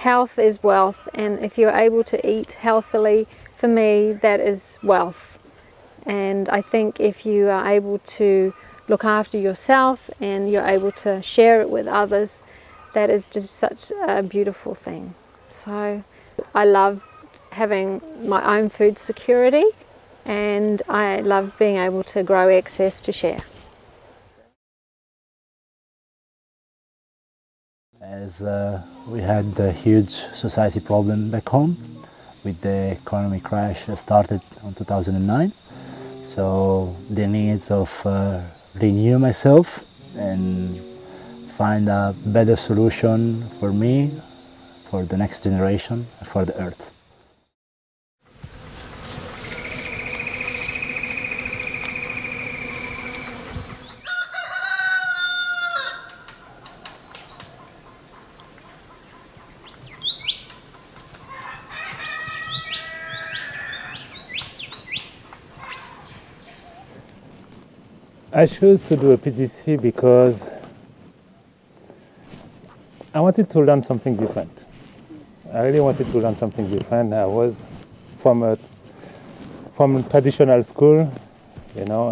health is wealth, and if you're able to eat healthily, for me, that is wealth. And I think if you are able to look after yourself and you're able to share it with others, that is just such a beautiful thing. So I love having my own food security, and I love being able to grow excess to share. As we had a huge society problem back home with the economic crash that started in 2009. So the needs of renew myself and find a better solution for me, for the next generation, for the earth. I chose to do a PDC because I wanted to learn something different. I really wanted to learn something different. I was from a traditional school, you know,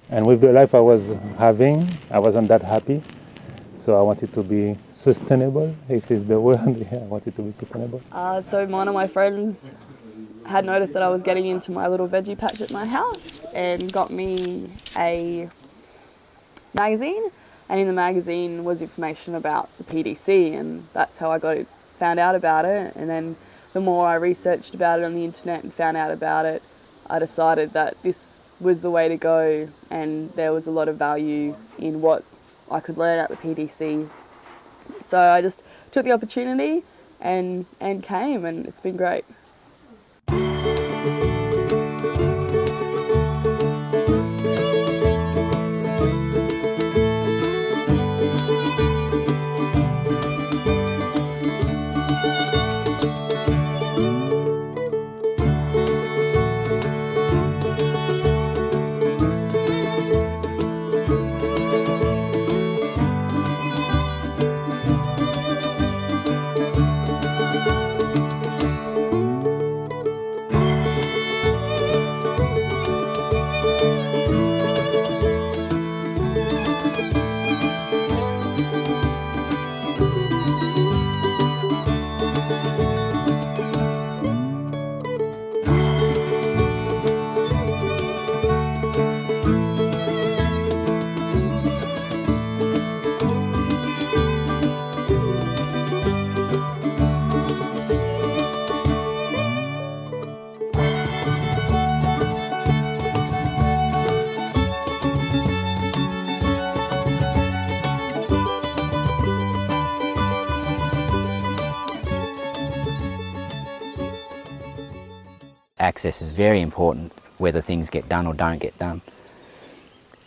and with the life I was having, I wasn't that happy. So I wanted to be sustainable, if it's the word. Yeah, I wanted to be sustainable. So one of my friends had noticed that I was getting into my little veggie patch at my house and got me a magazine, and in the magazine was information about the PDC, and that's how I found out about it. And then the more I researched about it on the internet and found out about it, I decided that this was the way to go, and there was a lot of value in what I could learn at the PDC. So I just took the opportunity and came, and it's been great. Access is very important, whether things get done or don't get done.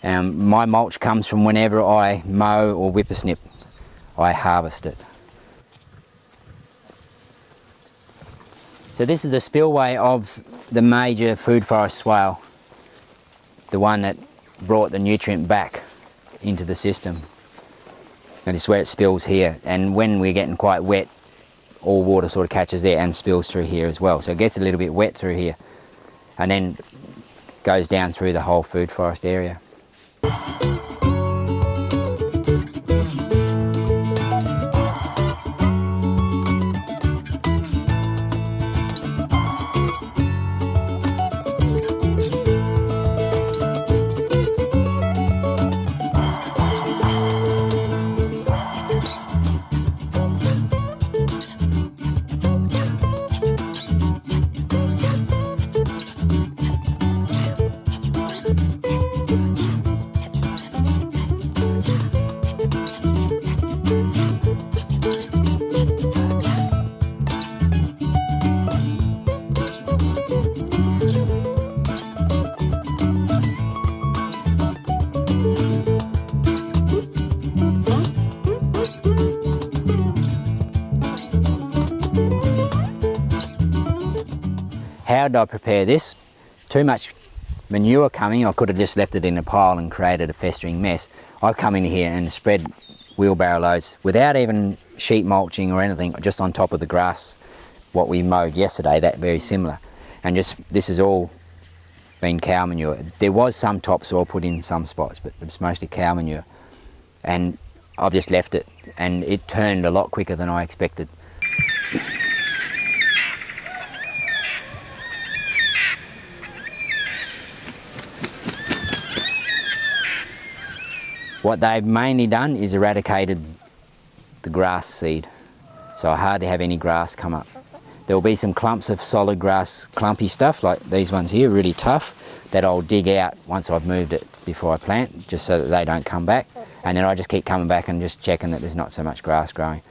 My mulch comes from whenever I mow or whippersnip, I harvest it. So this is the spillway of the major food forest swale, the one that brought the nutrient back into the system. And this is where it spills here, and when we're getting quite wet, all water sort of catches there and spills through here as well. So it gets a little bit wet through here and then goes down through the whole food forest area. How did I prepare this? Too much manure coming, I could have just left it in a pile and created a festering mess. I've come in here and spread wheelbarrow loads without even sheet mulching or anything, just on top of the grass, what we mowed yesterday, that very similar. And just, this has all been cow manure. There was some topsoil put in some spots, but it was mostly cow manure. And I've just left it, and it turned a lot quicker than I expected. What they've mainly done is eradicated the grass seed, so I hardly have any grass come up. There will be some clumps of solid grass, clumpy stuff like these ones here, really tough, that I'll dig out once I've moved it before I plant, just so that they don't come back. And then I just keep coming back and just checking that there's not so much grass growing.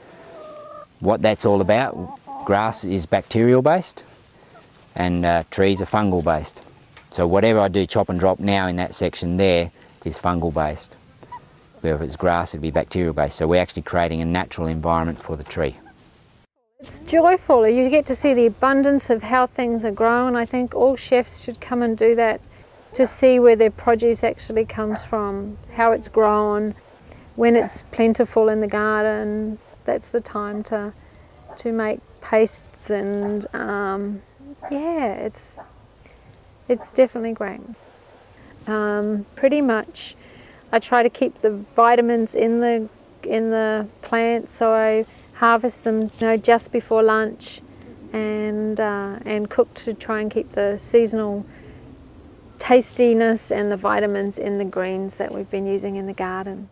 What that's all about, grass is bacterial based and trees are fungal based. So whatever I do chop and drop now in that section there is fungal based. Where if it's grass, it'd be bacterial based. So we're actually creating a natural environment for the tree. It's joyful. You get to see the abundance of how things are grown. I think all chefs should come and do that, to see where their produce actually comes from, how it's grown, when it's plentiful in the garden. That's the time to make pastes, and yeah, it's definitely great. Pretty much I try to keep the vitamins in the plants, so I harvest them, just before lunch, and cook to try and keep the seasonal tastiness and the vitamins in the greens that we've been using in the garden.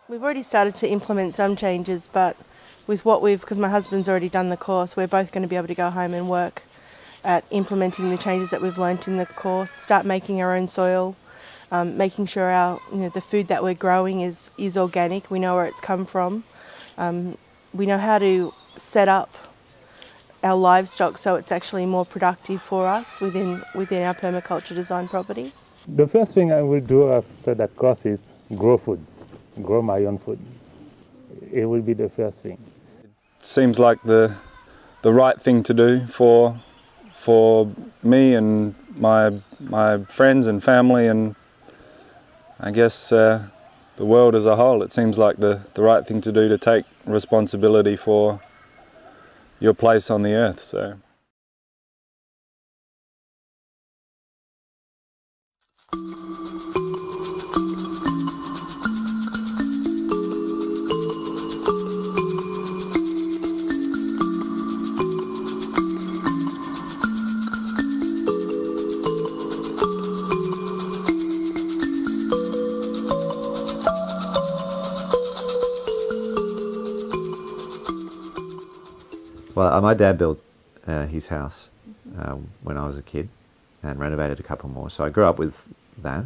We've already started to implement some changes, but with because my husband's already done the course, we're both going to be able to go home and work at implementing the changes that we've learnt in the course, start making our own soil, making sure the food that we're growing is organic, we know where it's come from. We know how to set up our livestock so it's actually more productive for us within our permaculture design property. The first thing I will do after that course is grow food, grow my own food. It will be the first thing. It seems like the right thing to do for me and my friends and family, and I guess the world as a whole. It seems like the right thing to do, to take responsibility for your place on the earth. So. Well, my dad built his house when I was a kid and renovated a couple more, so I grew up with that.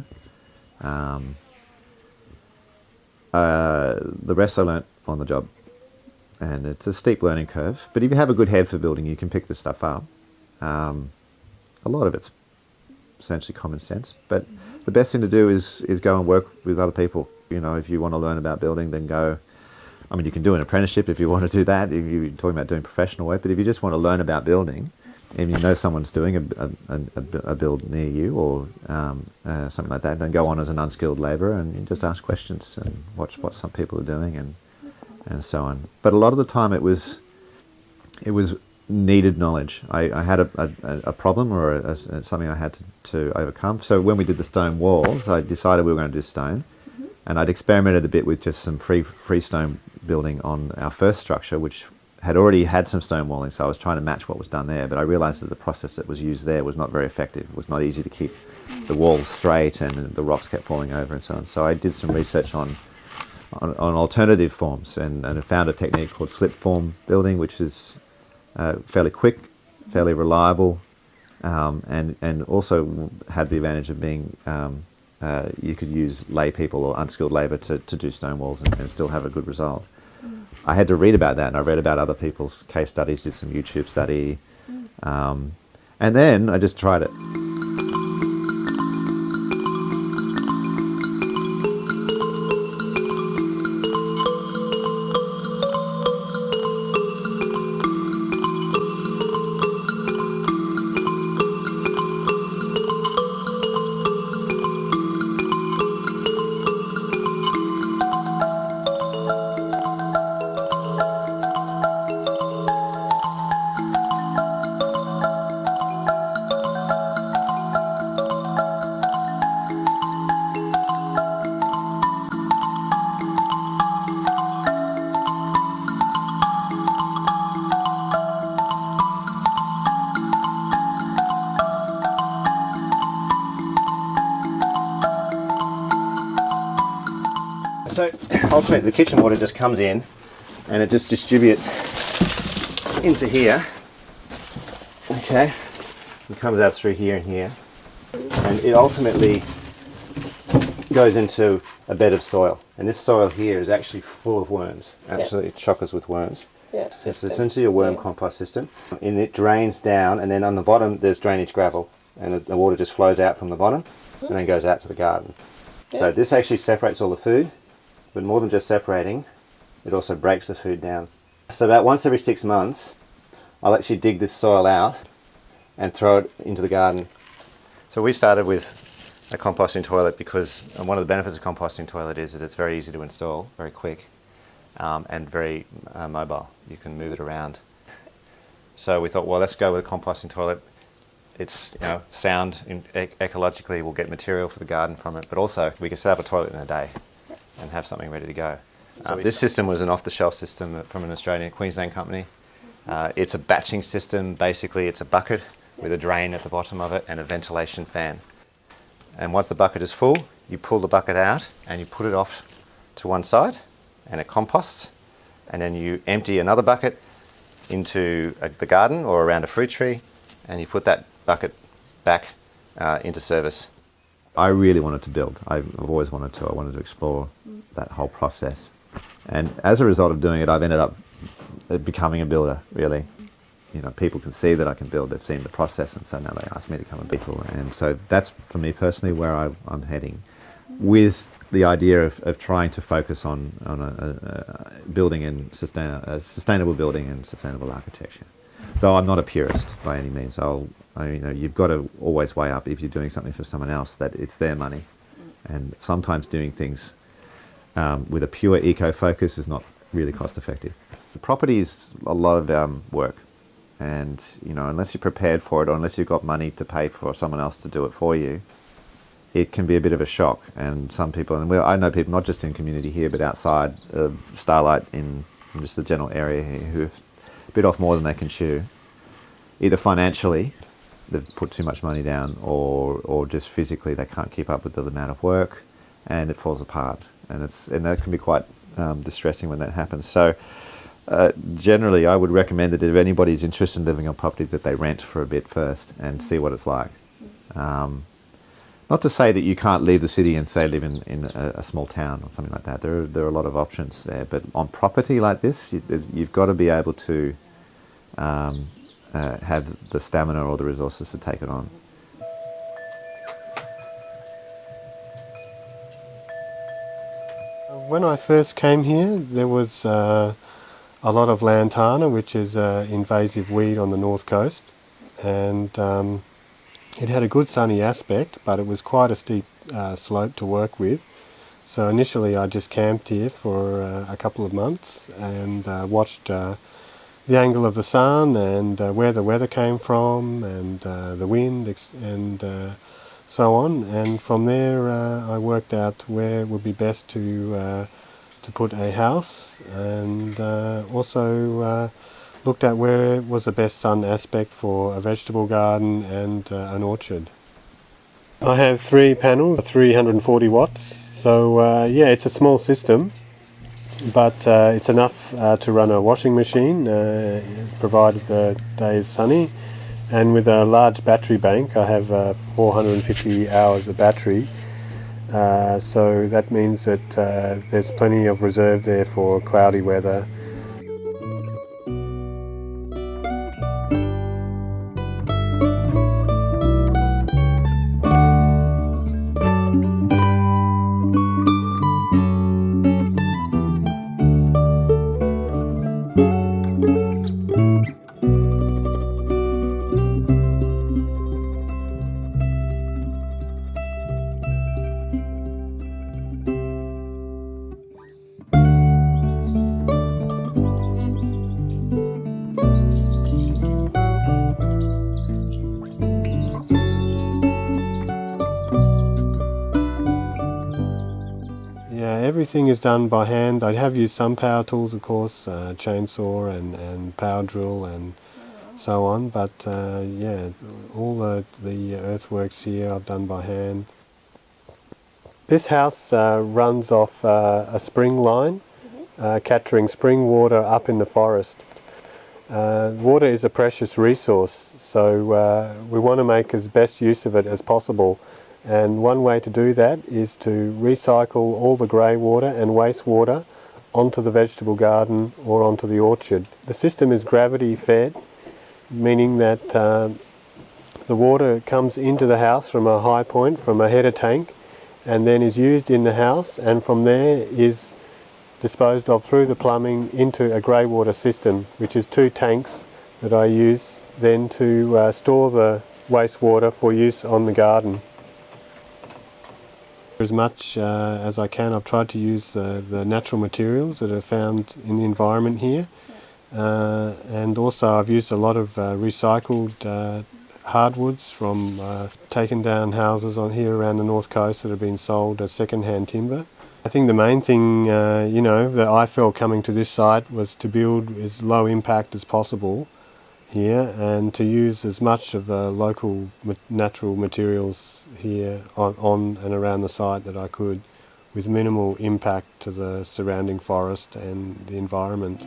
The rest I learnt on the job, and it's a steep learning curve, but if you have a good head for building, you can pick this stuff up. A lot of it's essentially common sense, but the best thing to do is go and work with other people. If you want to learn about building, then go. I mean, you can do an apprenticeship if you want to do that, if you're talking about doing professional work, but if you just want to learn about building, and you know someone's doing a build near you or something like that, then go on as an unskilled labourer and you just ask questions and watch what some people are doing and so on. But a lot of the time it was needed knowledge. I had a problem or something I had to overcome. So when we did the stone walls, I decided we were going to do stone, and I'd experimented a bit with just some freestone building on our first structure, which had already had some stone walling, so I was trying to match what was done there, but I realised that the process that was used there was not very effective. It was not easy to keep the walls straight, and the rocks kept falling over and so on. So I did some research on alternative forms, and I found a technique called slip form building, which is fairly quick, fairly reliable, and also had the advantage of being you could use lay people or unskilled labour to do stone walls and still have a good result. I had to read about that, and I read about other people's case studies, did some YouTube study, and then I just tried it. So ultimately the kitchen water just comes in and it just distributes into here. Okay, it comes out through here and here, and it ultimately goes into a bed of soil. And this soil here is actually full of worms, absolutely chockers with worms. It's essentially a worm compost system, and it drains down, and then on the bottom there's drainage gravel, and the water just flows out from the bottom and then goes out to the garden. So this actually separates all the food, but more than just separating, it also breaks the food down. So about once every 6 months, I'll actually dig this soil out and throw it into the garden. So we started with a composting toilet because one of the benefits of composting toilet is that it's very easy to install, very quick, and very mobile. You can move it around. So we thought, well, let's go with a composting toilet. It's sound, ecologically we'll get material for the garden from it, but also we can set up a toilet in a day and have something ready to go. This system was an off-the-shelf system from an Australian Queensland company. It's a batching system. Basically it's a bucket with a drain at the bottom of it and a ventilation fan. And once the bucket is full, you pull the bucket out and you put it off to one side and it composts, and then you empty another bucket into the garden or around a fruit tree, and you put that bucket back into service. I really wanted to build. I've always wanted to. I wanted to explore that whole process. And as a result of doing it, I've ended up becoming a builder, really. People can see that I can build. They've seen the process, and so now they ask me to come and build. And so that's, for me personally, where I'm heading, with the idea of trying to focus on building and sustainable building and sustainable architecture. Though I'm not a purist by any means. You've got to always weigh up, if you're doing something for someone else, that it's their money. And sometimes doing things with a pure eco focus is not really cost effective. The property is a lot of work, and unless you're prepared for it, or unless you've got money to pay for someone else to do it for you, it can be a bit of a shock. And some people, and I know people not just in community here but outside of Starlight in just the general area here, who have bit off more than they can chew. Either financially, they've put too much money down, or just physically they can't keep up with the amount of work, and it falls apart. And that can be quite distressing when that happens. So generally, I would recommend that if anybody's interested in living on property, that they rent for a bit first and see what it's like. Not to say that you can't leave the city and say live in a small town or something like that. There are a lot of options there, but on property like this, you've got to be able to have the stamina or the resources to take it on. When I first came here, there was a lot of lantana, which is an invasive weed on the north coast, and it had a good sunny aspect, but it was quite a steep slope to work with. So initially I just camped here for a couple of months and watched the angle of the sun and where the weather came from, and the wind and so on. And from there I worked out where it would be best to to put a house, and also looked at where was the best sun aspect for a vegetable garden and an orchard. I have 3 panels, 340 watts, so yeah, it's a small system, but it's enough to run a washing machine, provided the day is sunny. And with a large battery bank, I have 450 hours of battery, so that means that there's plenty of reserve there for cloudy weather. Everything is done by hand. I have used some power tools, of course, chainsaw and power drill and so on, but yeah, all the earthworks here I've done by hand. This house runs off a spring line, capturing spring water up in the forest. Water is a precious resource, so we want to make as best use of it as possible. And one way to do that is to recycle all the grey water and wastewater onto the vegetable garden or onto the orchard. The system is gravity fed, meaning that the water comes into the house from a high point, from a header tank, and then is used in the house, and from there is disposed of through the plumbing into a grey water system, which is 2 tanks that I use then to store the wastewater for use on the garden. As much as I can, I've tried to use the natural materials that are found in the environment here, and also I've used a lot of recycled hardwoods from taken down houses on here around the north coast that have been sold as second-hand timber. I think the main thing you know, that I felt coming to this site was to build as low impact as possible here, and to use as much of the local natural materials here on and around the site that I could, with minimal impact to the surrounding forest and the environment.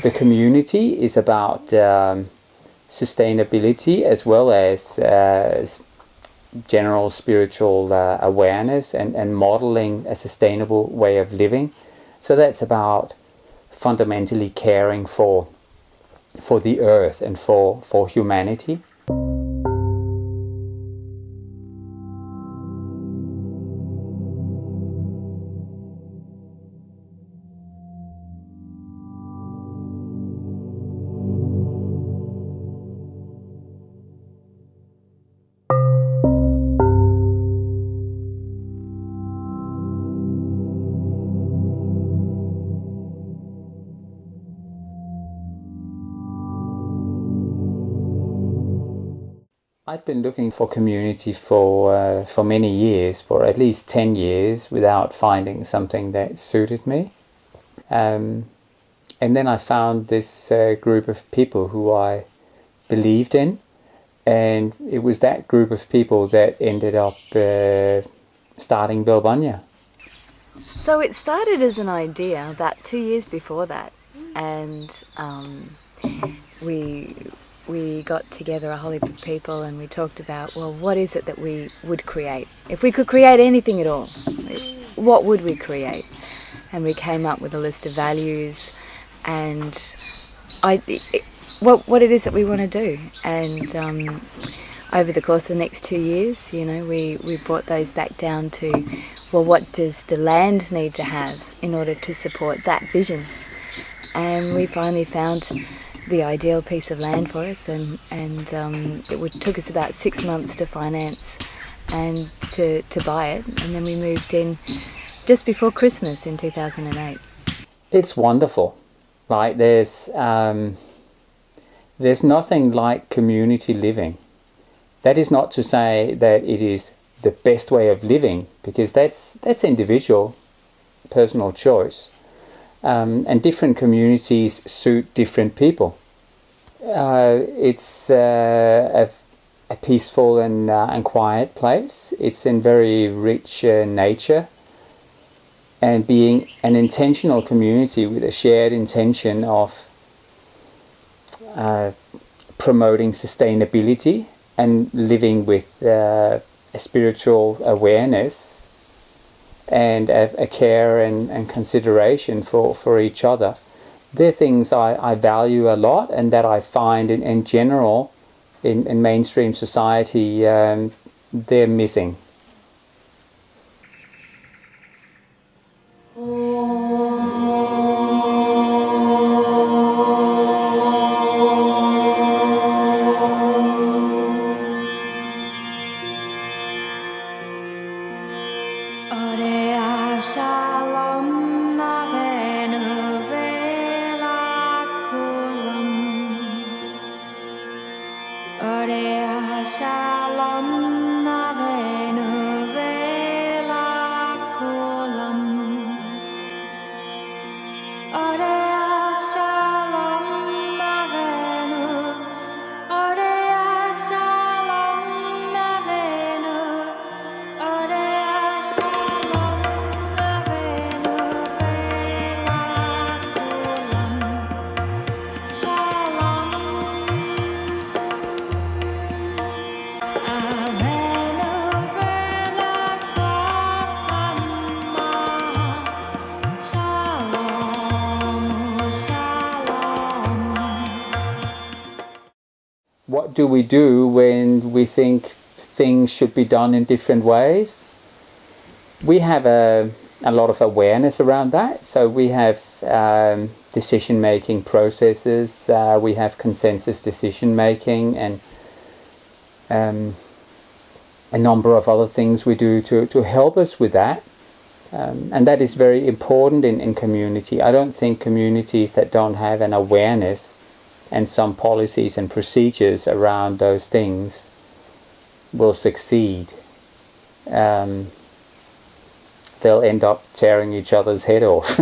the community is about sustainability as well as general spiritual awareness and modeling a sustainable way of living. So that's about fundamentally caring for the earth and for humanity. I'd been looking for community for many years, for at least 10 years, without finding something that suited me. And then I found this group of people who I believed in, and it was that group of people that ended up starting Bilbunya. So it started as an idea about 2 years before that, and we got together a whole heap of people and we talked about, well, what is it that we would create? If we could create anything at all, what would we create? And we came up with a list of values and what it is that we want to do. And over the course of the next 2 years, you know, we brought those back down to, well, what does the land need to have in order to support that vision? And we finally found the ideal piece of land for us, and it took us about 6 months to finance and to buy it, and then we moved in just before Christmas in 2008. It's wonderful. Like there's nothing like community living. That is not to say that it is the best way of living, because that's individual, personal choice. And different communities suit different people. It's a peaceful and quiet place. It's in very rich nature, and being an intentional community with a shared intention of promoting sustainability and living with a spiritual awareness and a care and consideration for each other. They're things I value a lot, and that I find in general in mainstream society they're missing. What do we do when we think things should be done in different ways? We have a lot of awareness around that. So we have decision-making processes, we have consensus decision-making, and a number of other things we do to help us with that. And that is very important in community. I don't think communities that don't have an awareness and some policies and procedures around those things will succeed. They'll end up tearing each other's head off.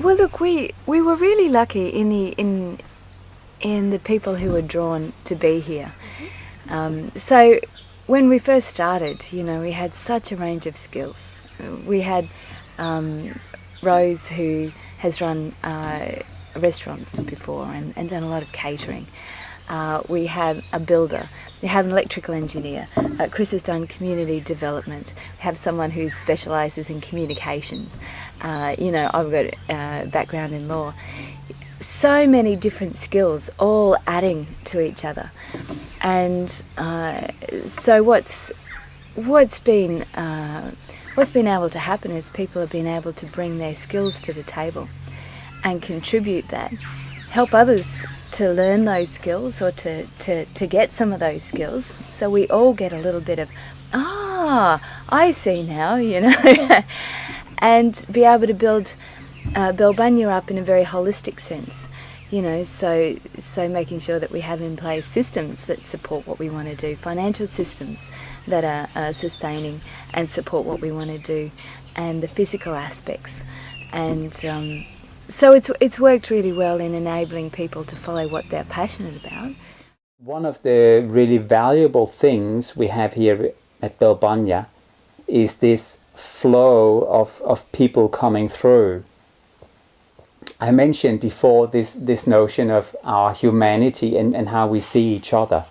Well, look, we were really lucky in the people who were drawn to be here. So when we first started, you know, we had such a range of skills. We had Rose, who has run restaurants before and done a lot of catering. We have a builder, we have an electrical engineer, Chris has done community development, we have someone who specialises in communications, you know, I've got a background in law. So many different skills all adding to each other. And so what's been able to happen is people have been able to bring their skills to the table and contribute that, help others to learn those skills or to get some of those skills, so we all get a little bit of, I see now, you know, and be able to build Belbunya up in a very holistic sense, you know, so making sure that we have in place systems that support what we want to do, financial systems that are sustaining and support what we want to do, and the physical aspects. And so it's worked really well in enabling people to follow what they're passionate about. One of the really valuable things we have here at Belbunya is this flow of people coming through. I mentioned before this notion of our humanity and how we see each other.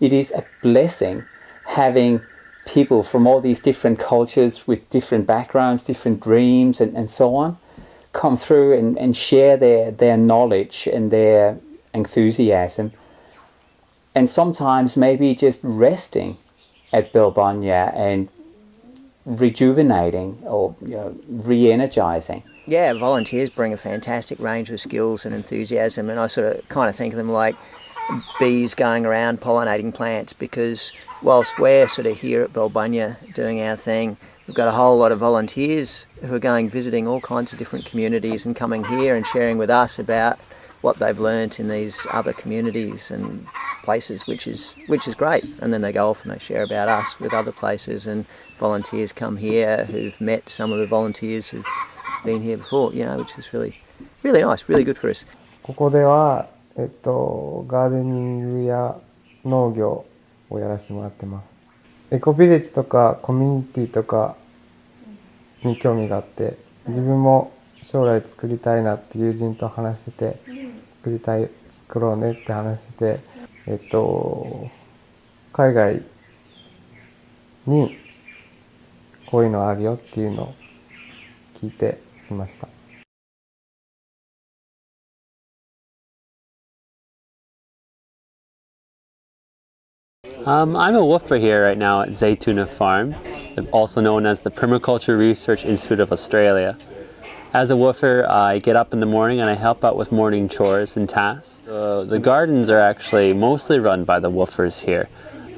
It is a blessing having people from all these different cultures with different backgrounds, different dreams and so on, come through and share their knowledge and their enthusiasm, and sometimes maybe just resting at Belbunya and rejuvenating or, you know, re-energizing. Yeah, volunteers bring a fantastic range of skills and enthusiasm, and I sort of kind of think of them like bees going around pollinating plants, because whilst we're sort of here at Belbunya doing our thing, we've got a whole lot of volunteers who are going visiting all kinds of different communities and coming here and sharing with us about what they've learnt in these other communities and places, which is great. And then they go off and they share about us with other places, and volunteers come here who've met some of the volunteers who've been here before, you know, which is really nice, really good for us. ここではガーデニングや農業をやらせてもらってます。エコビレッジとかコミュニティとかに興味があって、自分も将来作りたいなって友人と話してて、作ろうねって話してて、海外にこういうのあるよっていうのを聞いていました。I'm a woofer here right now at Zaytuna Farm, also known as the Permaculture Research Institute of Australia. As a woofer, I get up in the morning and I help out with morning chores and tasks. The gardens are actually mostly run by the woofers here.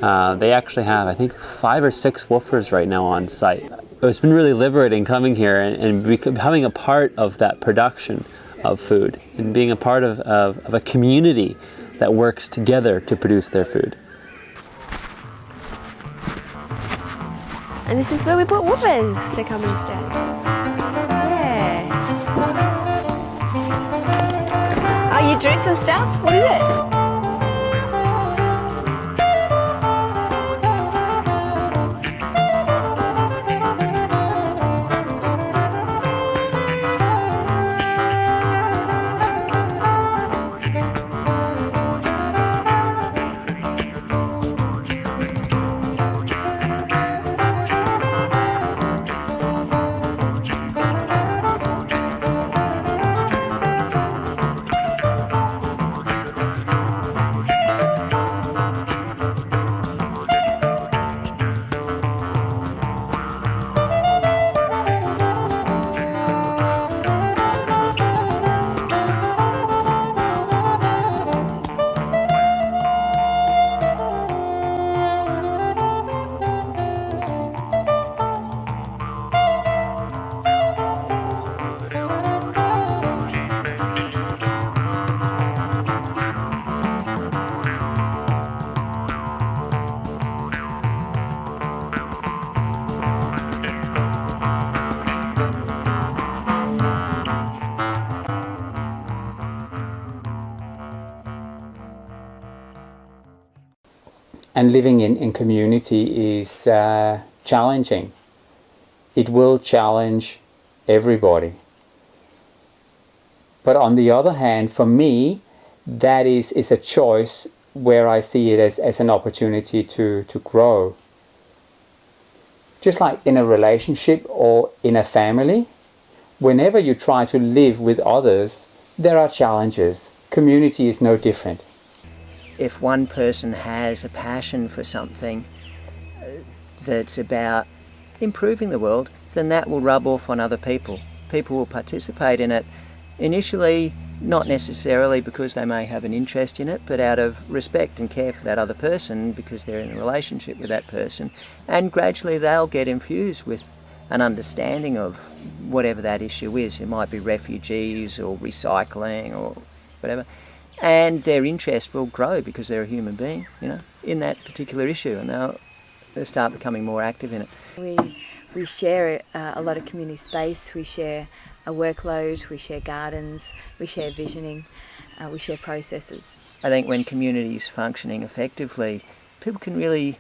They actually have, I think, 5 or 6 woofers right now on site. It's been really liberating coming here and becoming a part of that production of food and being a part of a community that works together to produce their food. And this is where we put woofers to come and stay. Yeah. Oh, you drew some stuff? What is it? And living in community is challenging. It will challenge everybody. But on the other hand, for me, that is a choice where I see it as an opportunity to grow. Just like in a relationship or in a family, whenever you try to live with others, there are challenges. Community is no different. If one person has a passion for something that's about improving the world, then that will rub off on other people. People will participate in it initially, not necessarily because they may have an interest in it, but out of respect and care for that other person because they're in a relationship with that person. And gradually they'll get infused with an understanding of whatever that issue is. It might be refugees or recycling or whatever. And their interest will grow because they're a human being, you know, in that particular issue, and they'll start becoming more active in it. We share a lot of community space, we share a workload, we share gardens, we share visioning, we share processes. I think when communities functioning effectively, people can really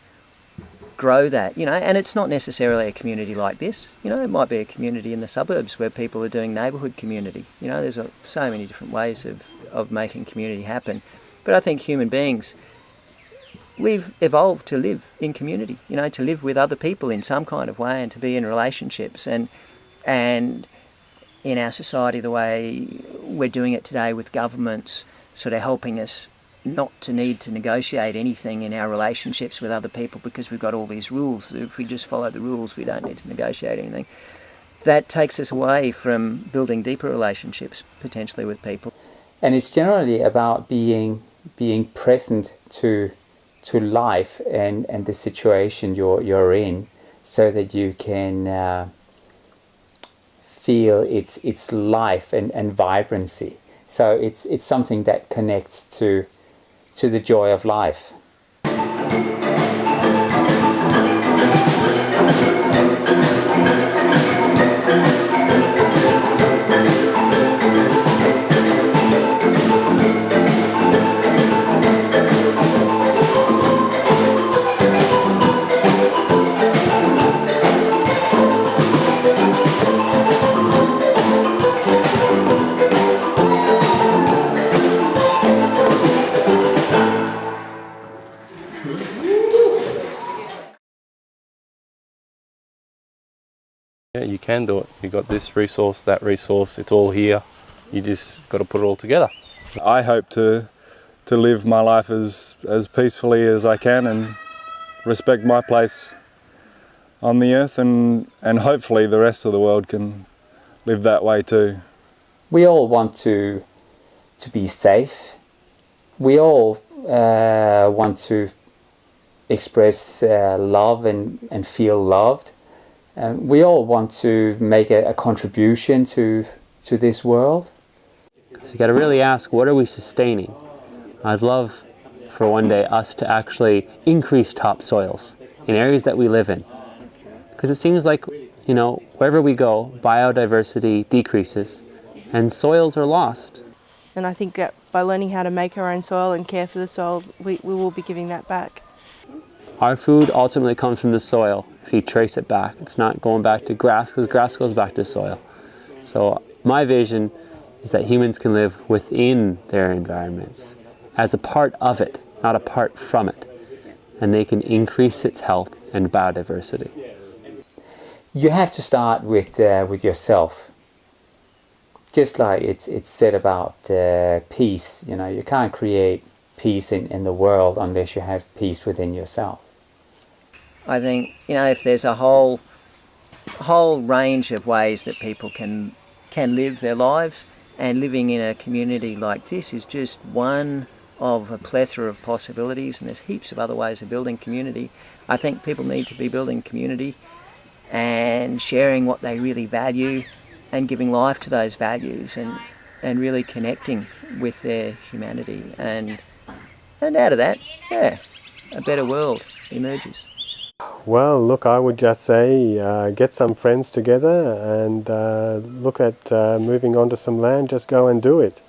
grow that, you know, and it's not necessarily a community like this, you know, it might be a community in the suburbs where people are doing neighbourhood community, you know, there's so many different ways of making community happen. But I think human beings, we've evolved to live in community, you know, to live with other people in some kind of way and to be in relationships. And in our society, the way we're doing it today with governments sort of helping us not to need to negotiate anything in our relationships with other people because we've got all these rules. If we just follow the rules, we don't need to negotiate anything. That takes us away from building deeper relationships, potentially with people. And it's generally about being present to life and the situation you're in, so that you can feel its life and vibrancy. So it's something that connects to the joy of life. Yeah, you can do it. You've got this resource, that resource, it's all here. You just got to put it all together. I hope to live my life as peacefully as I can and respect my place on the earth, and hopefully the rest of the world can live that way too. We all want to be safe. We all want to express love and feel loved. We all want to make a contribution to this world. So you got to really ask, what are we sustaining? I'd love for one day us to actually increase topsoils in areas that we live in. Because it seems like, you know, wherever we go, biodiversity decreases and soils are lost. And I think that by learning how to make our own soil and care for the soil, we will be giving that back. Our food ultimately comes from the soil. If you trace it back, it's not going back to grass, because grass goes back to soil. So my vision is that humans can live within their environments as a part of it, not apart from it. And they can increase its health and biodiversity. You have to start with yourself. Just like it's said about peace, you know, you can't create peace in the world unless you have peace within yourself. I think, you know, if there's a whole range of ways that people can live their lives, and living in a community like this is just one of a plethora of possibilities, and there's heaps of other ways of building community. I think people need to be building community and sharing what they really value and giving life to those values and really connecting with their humanity. And out of that, yeah, a better world emerges. Well, look, I would just say get some friends together and look at moving onto some land. Just go and do it.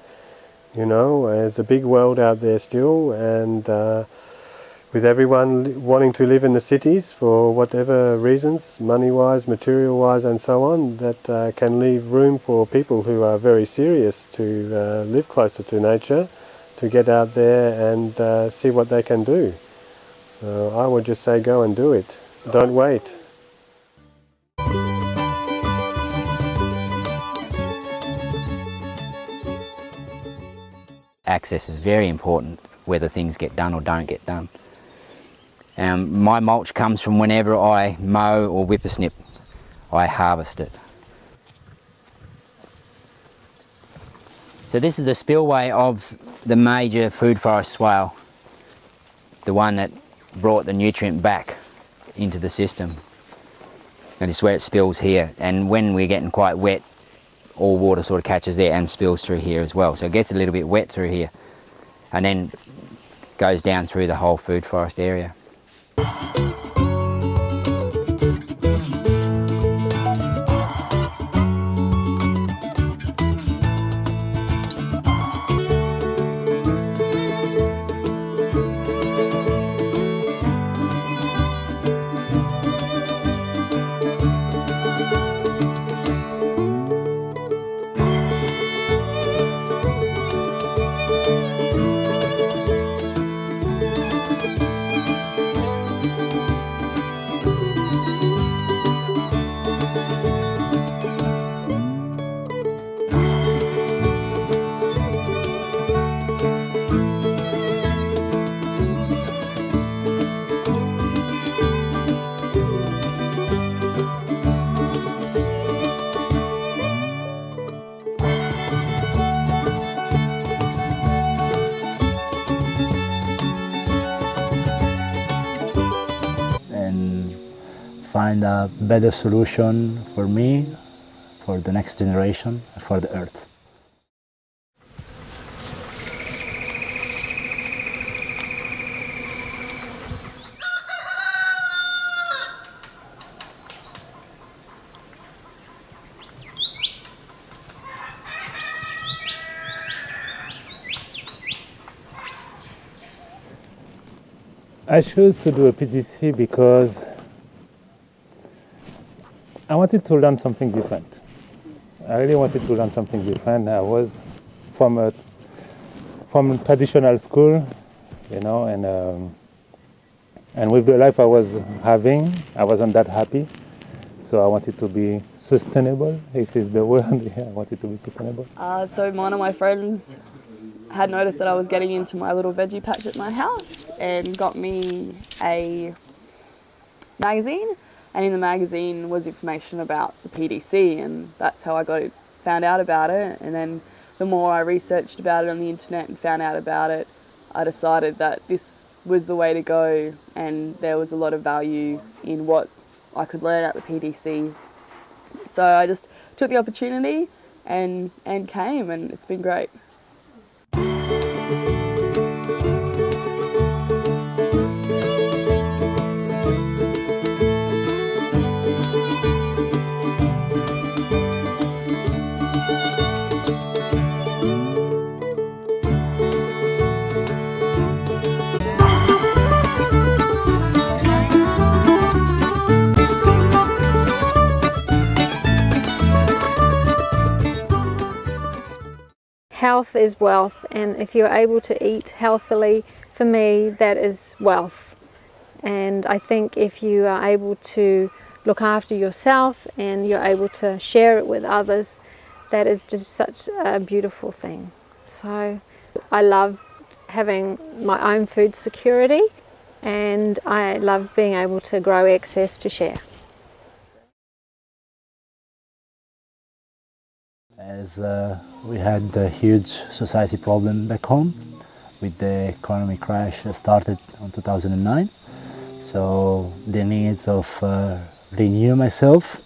You know, there's a big world out there still, and with everyone wanting to live in the cities for whatever reasons, money-wise, material-wise and so on, that can leave room for people who are very serious to live closer to nature, to get out there and see what they can do. So I would just say go and do it. Don't wait. Access is very important, whether things get done or don't get done. My mulch comes from whenever I mow or whippersnip, I harvest it. So this is the spillway of the major food forest swale, the one that brought the nutrient back into the system. And it's where it spills here, and when we're getting quite wet, all water sort of catches there and spills through here as well. So it gets a little bit wet through here and then goes down through the whole food forest area. Find a better solution for me, for the next generation, for the earth. I chose to do a PDC because I wanted to learn something different. I really wanted to learn something different. I was from traditional school, you know, and with the life I was having, I wasn't that happy. So I wanted to be sustainable, if it's the word. Yeah, I wanted to be sustainable. So one of my friends had noticed that I was getting into my little veggie patch at my house and got me a magazine. And in the magazine was information about the PDC, and that's how I found out about it. And then the more I researched about it on the internet and found out about it, I decided that this was the way to go, and there was a lot of value in what I could learn at the PDC. So I just took the opportunity and came, and it's been great. Health is wealth, and if you're able to eat healthily, for me, that is wealth. And I think if you are able to look after yourself and you're able to share it with others, that is just such a beautiful thing. So I love having my own food security, and I love being able to grow excess to share. As we had a huge society problem back home with the economy crash that started in 2009. So the needs of renew myself